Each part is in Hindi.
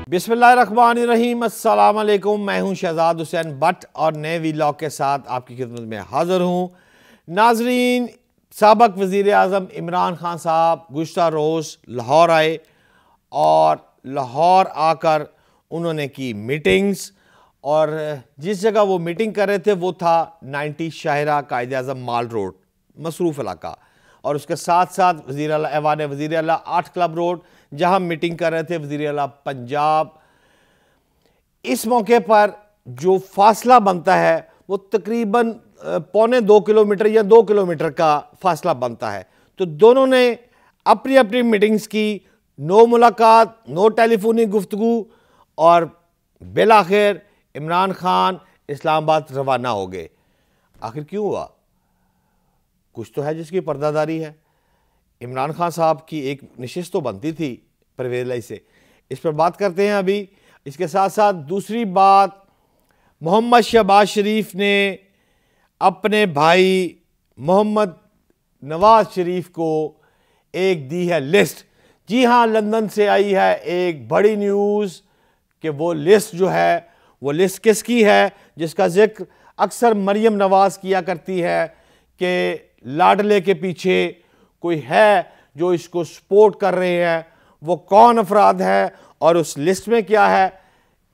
बिस्मिल्लाहिर्रहमानिर्रहीम, अस्सलाम वालेकुम। मैं हूं शहजाद हुसैन भट्ट और नए वीलॉग के साथ आपकी खिदमत में हाज़िर हूं। नाजरीन, साबक वज़ीर आज़म इमरान खान साहब गुज़श्ता रोज़ लाहौर आए और लाहौर आकर उन्होंने की मीटिंग्स, और जिस जगह वो मीटिंग कर रहे थे वो था 90 शाहिरा कायद आज़म माल रोड, मसरूफ़ इलाका, और उसके साथ साथ वज़ीर आला ऐवान वज़ीर आला 8 क्लब रोड, जहां मीटिंग कर रहे थे वज़ीर आला पंजाब। इस मौके पर जो फासला बनता है वो तकरीबन 1.25 किलोमीटर या 2 किलोमीटर का फासला बनता है। तो दोनों ने अपनी अपनी मीटिंग्स की, नो मुलाकात, नो टेलीफोनी गुफ्तगू, और बिल आखिर इमरान खान इस्लामाबाद रवाना हो गए। आखिर क्यों हुआ? कुछ तो है जिसकी पर्दादारी है। इमरान खान साहब की एक नशिस्त तो बनती थी परवेज़ लाई से, इस पर बात करते हैं अभी। इसके साथ साथ दूसरी बात, मोहम्मद शहबाज शरीफ ने अपने भाई मोहम्मद नवाज शरीफ को एक दी है लिस्ट। जी हाँ, लंदन से आई है एक बड़ी न्यूज़ कि वो लिस्ट जो है, वो लिस्ट किसकी है, जिसका जिक्र अक्सर मरियम नवाज किया करती है कि लाडले के पीछे कोई है जो इसको सपोर्ट कर रहे हैं। वो कौन अफराद है और उस लिस्ट में क्या है?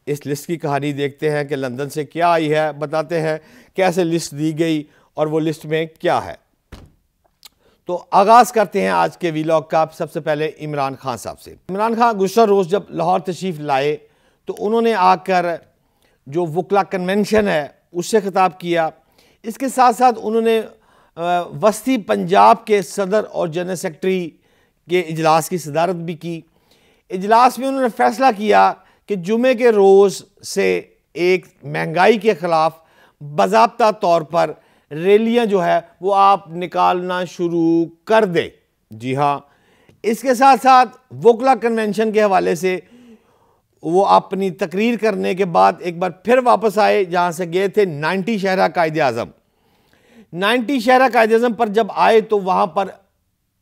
इस लिस्ट की कहानी देखते हैं कि लंदन से क्या आई है, बताते हैं कैसे लिस्ट दी गई और वो लिस्ट में क्या है। तो आगाज़ करते हैं आज के वीलॉग का। सबसे पहले इमरान खान साहब से। इमरान खान गुज़श्ता रोज़ जब लाहौर तशरीफ़ लाए तो उन्होंने आकर जो वकला कन्वेंशन है उससे खिताब किया। इसके साथ साथ उन्होंने वस्ती पंजाब के सदर और जनरल सेक्रेटरी के इजलास की सदारत भी की। इजलास में उन्होंने फैसला किया कि जुमे के रोज़ से एक महंगाई के ख़िलाफ़ बाज़ाब्ता तौर पर रैलियाँ जो है वो आप निकालना शुरू कर दें। जी हाँ, इसके साथ साथ वकला कन्वेंशन के हवाले से वो अपनी तकरीर करने के बाद एक बार फिर वापस आए, जहाँ से गए थे 90 शहरा कायद आज़म। 90 शहरा कायद आज़म पर जब आए तो वहाँ पर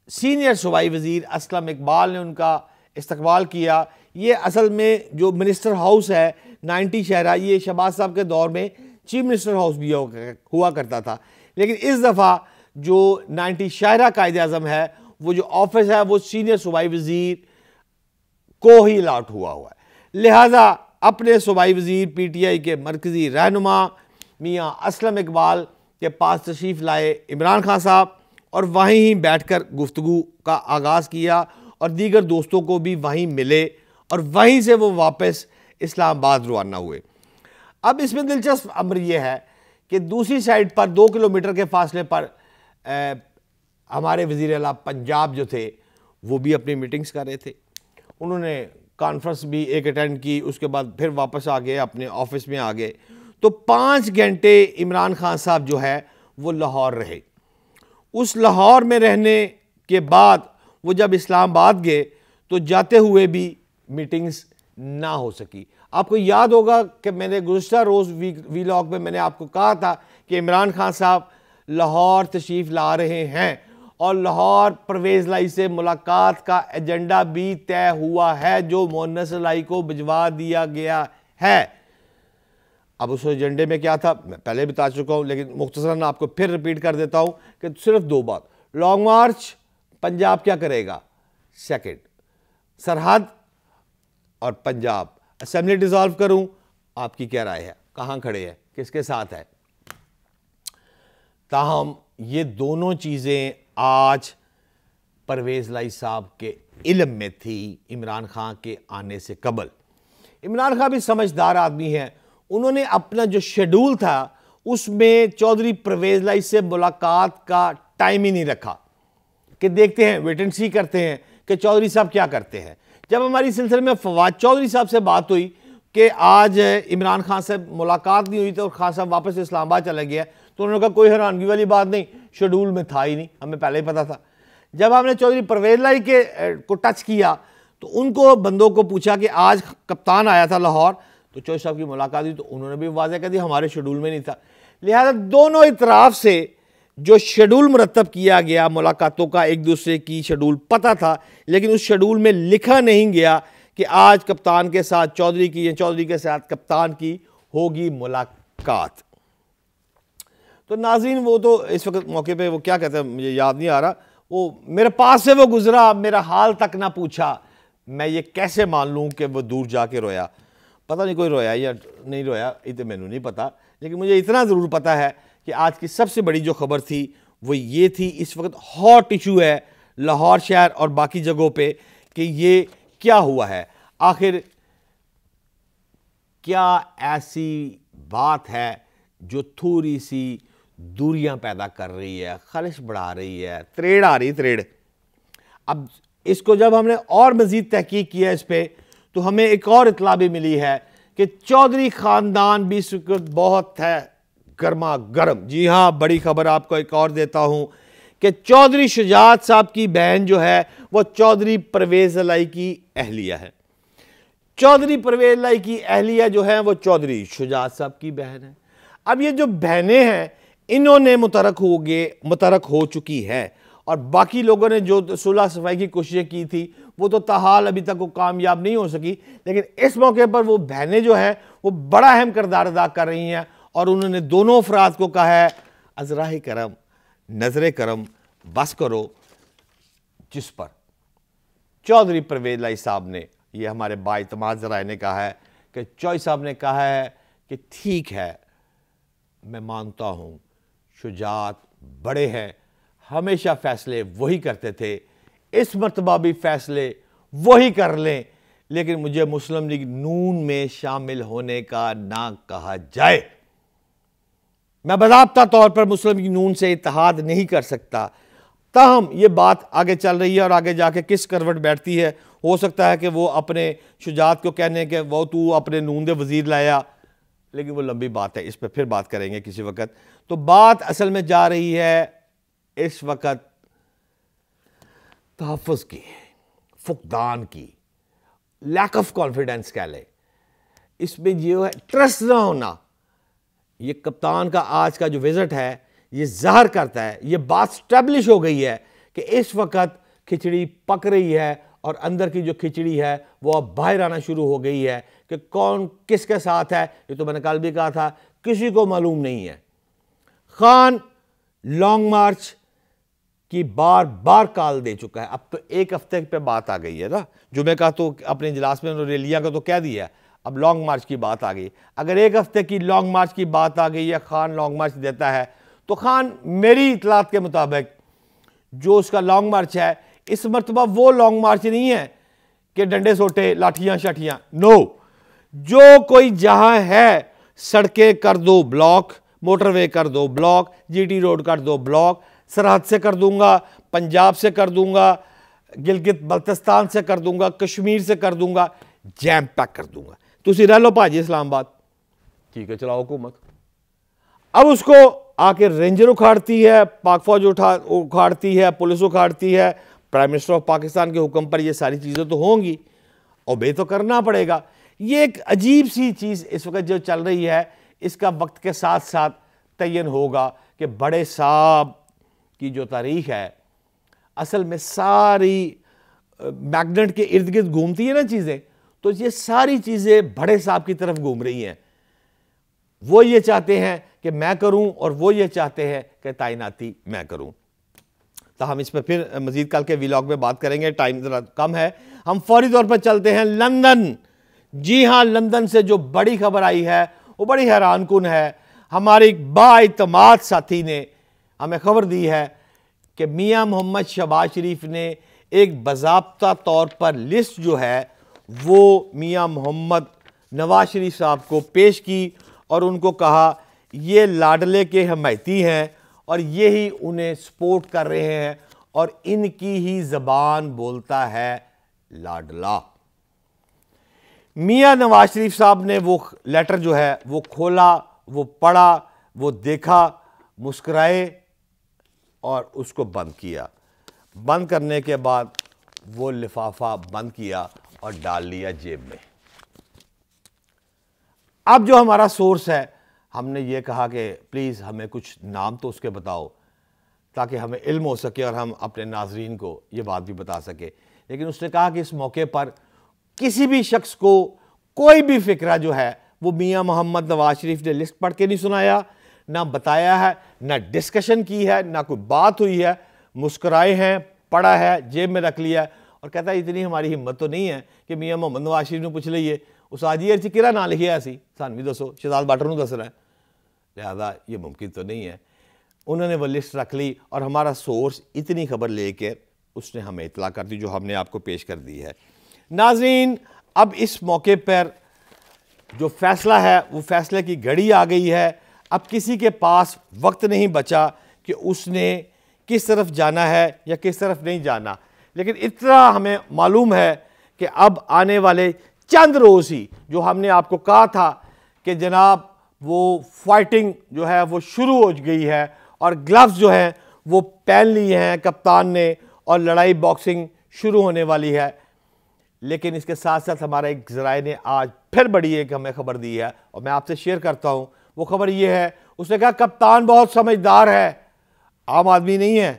सीनियर सूबाई वज़ीर असलम इकबाल ने उनका इस्तकबाल किया। ये असल में जो मिनिस्टर हाउस है 90 शहरा, ये शहबाज साहब के दौर में चीफ मिनिस्टर हाउस भी हुआ करता था, लेकिन इस दफ़ा जो 90 शहरा कायद आज़म है वो जो ऑफिस है वो सीनियर सूबाई वज़ीर को ही अलॉट हुआ है। लिहाजा अपने सूबाई वज़ीर PTI के मरकज़ी रहनुमा मियाँ असलम इकबाल के पास तशरीफ़ लाए इमरान खान साहब, और वहीं ही बैठकर गुफ्तगू का आगाज़ किया और दीगर दोस्तों को भी वहीं मिले, और वहीं से वो वापस इस्लामाबाद रवाना हुए। अब इसमें दिलचस्प अमर यह है कि दूसरी साइड पर 2 किलोमीटर के फासले पर हमारे वज़ीर आला पंजाब जो थे वो भी अपनी मीटिंग्स कर रहे थे। उन्होंने कॉन्फ्रेंस भी एक अटेंड की, उसके बाद फिर वापस आ गए, अपने ऑफिस में आ गए। तो 5 घंटे इमरान खान साहब जो है वो लाहौर रहे। उस लाहौर में रहने के बाद वो जब इस्लामाबाद गए तो जाते हुए भी मीटिंग्स ना हो सकी। आपको याद होगा कि मैंने गुज़श्ता रोज़ वीलॉग में मैंने आपको कहा था कि इमरान खान साहब लाहौर तशरीफ़ ला रहे हैं और लाहौर परवेज़ लाई से मुलाकात का एजेंडा भी तय हुआ है जो मोहन्नस लाई को भिजवा दिया गया है। अब उस एजेंडे में क्या था मैं पहले बता चुका हूँ, लेकिन मुख्तसरन आपको फिर रिपीट कर देता हूँ कि सिर्फ 2 बात। लॉन्ग मार्च पंजाब क्या करेगा, सेकंड सरहद, और पंजाब असेंबली डिसॉल्व करूँ। आपकी क्या राय है, कहाँ खड़े हैं, किसके साथ है? ताहम ये दोनों चीज़ें आज परवेज़ लाई साहब के इल्म में थी इमरान खान के आने से कबल। इमरान खान भी समझदार आदमी है, उन्होंने अपना जो शेड्यूल था उसमें चौधरी परवेज़ लाई से मुलाकात का टाइम ही नहीं रखा कि देखते हैं, वेट एंड सी करते हैं कि चौधरी साहब क्या करते हैं। जब हमारी सिलसिले में फवाद चौधरी साहब से बात हुई कि आज इमरान खान से मुलाकात नहीं हुई तो खान साहब वापस इस्लामाबाद चला गया, तो उन्होंने कहा कोई हैरानगी वाली बात नहीं, शेड्यूल में था ही नहीं, हमें पहले ही पता था। जब हमने चौधरी परवेज़ लाई के को टच किया तो उनको बंदों को पूछा कि आज कप्तान आया था लाहौर, तो चौधरी साहब की मुलाकात हुई, तो उन्होंने भी वाज़ेह कर दिया हमारे शेड्यूल में नहीं था। लिहाजा दोनों इतराफ़ से जो शेड्यूल मुरतब किया गया मुलाकातों का, एक दूसरे की शेड्यूल पता था, लेकिन उस शेड्यूल में लिखा नहीं गया कि कि आज कप्तान के साथ चौधरी की या चौधरी के साथ कप्तान की होगी मुलाकात। तो नाज़रीन वो तो इस वक्त मौके पे वो क्या कहते हैं मुझे याद नहीं आ रहा, वो मेरे पास से वो गुजरा, मेरा हाल तक ना पूछा, मैं ये कैसे मान लूँ कि वो दूर जाके रोया। पता नहीं कोई रोया या नहीं रोया, इतने मैनू नहीं पता, लेकिन मुझे इतना ज़रूर पता है कि आज की सबसे बड़ी जो खबर थी वो ये थी, इस वक्त हॉट इशू है लाहौर शहर और बाकी जगहों पे कि ये क्या हुआ है, आखिर क्या ऐसी बात है जो थोड़ी सी दूरियां पैदा कर रही है, खलिश बढ़ा रही है, त्रेड़ आ रही त्रेड़। अब इसको जब हमने और मजीद तहकीक किया इस पर, तो हमें एक और इतला भी मिली है कि चौधरी खानदान भी इस वक्त बहुत है गर्मा गर्म। जी हाँ, बड़ी खबर आपको एक और देता हूं कि चौधरी शुजात साहब की बहन जो है वो चौधरी परवेज अलाई की अहलिया है। चौधरी परवेज अलाई की अहलिया जो है वो चौधरी शुजात साहब की बहन है। अब ये जो बहनें हैं इन्होंने मुतरक हो चुकी है, और बाकी लोगों ने जो सुलह सफाई की कोशिशें की थी वो तो ताहाल अभी तक वो कामयाब नहीं हो सकी, लेकिन इस मौके पर वो बहनें जो हैं वो बड़ा अहम किरदार अदा कर रही हैं, और उन्होंने दोनों अफराद को कहा है अजराह करम, नजर करम बस करो जिस पर चौधरी परवेज अलाई साहब ने, ये हमारे बाइतमाद ज़राए ने कहा है कि चौधरी साहब ने कहा है कि ठीक है, मैं मानता हूँ शुजात बड़े हैं, हमेशा फैसले वही करते थे, इस मर्तबा भी फैसले वही कर लें, लेकिन मुझे मुस्लिम लीग नून में शामिल होने का ना कहा जाए। मैं बाज़ाब्ता तौर पर मुस्लिम लीग नून से इत्तेहाद नहीं कर सकता। ताहम ये बात आगे चल रही है और आगे जाके किस करवट बैठती है, हो सकता है कि वो अपने शुजात को कहने के वो तू अपने नून दे वजीर लाया, लेकिन वो लंबी बात है, इस पर फिर बात करेंगे किसी वक्त। तो बात असल में जा रही है इस वक्त तहफ़्फ़ुज़ की, फुकदान की, लैक ऑफ कॉन्फिडेंस कह ले, इसमें जो है ट्रस्ट ना होना। ये कप्तान का आज का जो विजिट है ये ज़ाहिर करता है, ये बात स्टैब्लिश हो गई है कि इस वक्त खिचड़ी पक रही है, और अंदर की जो खिचड़ी है वो अब बाहर आना शुरू हो गई है कि कौन किसके साथ है। ये तो मैंने कल भी कहा था, किसी को मालूम नहीं है। खान लॉन्ग मार्च की बार बार कॉल दे चुका है, अब तो एक हफ्ते पे बात आ गई है ना, जुमे का तो अपने इजलास में रैलियां का तो कह दिया, अब लॉन्ग मार्च की बात आ गई। अगर एक हफ्ते की लॉन्ग मार्च की बात आ गई या खान लॉन्ग मार्च देता है, तो खान मेरी इतलात के मुताबिक जो उसका लॉन्ग मार्च है इस मरतबा वो लॉन्ग मार्च नहीं है कि डंडे सोटे लाठियां शाठियां, नो, जो कोई जहां है सड़कें कर दो ब्लॉक, मोटरवे कर दो ब्लॉक, जीटी रोड कर दो ब्लॉक, सरहद से कर दूंगा, पंजाब से कर दूंगा, गिलगित बल्तिस्तान से कर दूंगा, कश्मीर से कर दूंगा, जैम पैक कर दूंगा। तुसी रह लो भाजी इस्लामाबाद, ठीक है चलाओ हुकूमत। अब उसको आके रेंजर उखाड़ती है, पाक फौज उखाड़ती है, पुलिस उखाड़ती है, प्राइम मिनिस्टर ऑफ पाकिस्तान के हुक्म पर ये सारी चीज़ें तो होंगी, ओबे तो करना पड़ेगा। ये एक अजीब सी चीज़ इस वक्त जो चल रही है, इसका वक्त के साथ साथ तयन होगा कि बड़े साहब की जो तारीख है, असल में सारी मैग्नेट के इर्द गिर्द घूमती है ना चीज़ें, तो ये सारी चीज़ें बड़े साहब की तरफ घूम रही हैं। वो ये चाहते हैं कि मैं करूं और वो ये चाहते हैं कि तैनाती मैं करूं। तो हम इस पर फिर मजीद कल के व्लॉग में बात करेंगे, टाइम ज़रा कम है। हम फौरी तौर पर चलते हैं लंदन। जी हाँ, लंदन से जो बड़ी खबर आई है वो बड़ी हैरान कुन है। हमारे एक बाइतमाद साथी ने हमें खबर दी है कि मियां मोहम्मद शहबाज शरीफ ने एक बाज़ाब्ता तौर पर लिस्ट जो है वो मियां मोहम्मद नवाज शरीफ साहब को पेश की, और उनको कहा ये लाडले के हमायती हैं और ये ही उन्हें सपोर्ट कर रहे हैं, और इनकी ही ज़बान बोलता है लाडला। मियां नवाज शरीफ साहब ने वो लेटर जो है वो खोला, वो पढ़ा, वो देखा, मुस्कुराए और उसको बंद किया। बंद करने के बाद वो लिफाफा बंद किया और डाल लिया जेब में। अब जो हमारा सोर्स है, हमने ये कहा कि प्लीज़ हमें कुछ नाम तो उसके बताओ ताकि हमें इल्म हो सके और हम अपने नाजरीन को ये बात भी बता सके। लेकिन उसने कहा कि इस मौके पर किसी भी शख्स को कोई भी फिक्रा जो है वो मियाँ मोहम्मद नवाज शरीफ ने लिस्ट पढ़ के नहीं सुनाया, ना बताया है, ना डिस्कशन की है, ना कोई बात हुई है। मुस्कुराए हैं, पढ़ा है, जेब में रख लिया और कहता है इतनी हमारी हिम्मत तो नहीं है कि मियाँ मोहम्मद नवाज शरीफ ने पूछ लीए उस आजी अर्ची किरा ना लिखे ऐसी सान भी दसो शहजाद बाटर को दस रहा है, लिहाजा ये मुमकिन तो नहीं है। उन्होंने वो लिस्ट रख ली और हमारा सोर्स इतनी खबर लेके उसने हमें इतला कर दी जो हमने आपको पेश कर दी है। नाज़रीन, अब इस मौके पर जो फैसला है वो फैसले की घड़ी आ गई है। अब किसी के पास वक्त नहीं बचा कि उसने किस तरफ जाना है या किस तरफ नहीं जाना, लेकिन इतना हमें मालूम है कि अब आने वाले चंद रोज़ ही जो हमने आपको कहा था कि जनाब वो फाइटिंग जो है वो शुरू हो गई है और ग्लव्स जो हैं वो पहन लिए हैं कप्तान ने और लड़ाई बॉक्सिंग शुरू होने वाली है। लेकिन इसके साथ साथ हमारा एक ज़राए ने आज फिर बड़ी एक हमें खबर दी है और मैं आपसे शेयर करता हूँ। वो खबर ये है, उसने कहा कप्तान बहुत समझदार है, आम आदमी नहीं है।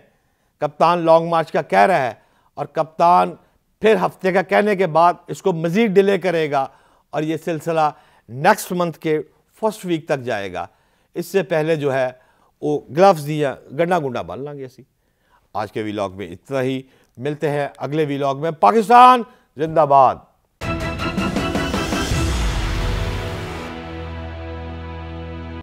कप्तान लॉन्ग मार्च का कह रहा है और कप्तान फिर हफ्ते का कहने के बाद इसको मज़ीद डिले करेगा और ये सिलसिला नेक्स्ट मंथ के फर्स्ट वीक तक जाएगा। इससे पहले जो है वो ग्लव्स दिया गंडा गुंडा बन लांगे ऐसी। आज के व्लॉग में इतना ही, मिलते हैं अगले व्लॉग में। पाकिस्तान जिंदाबाद।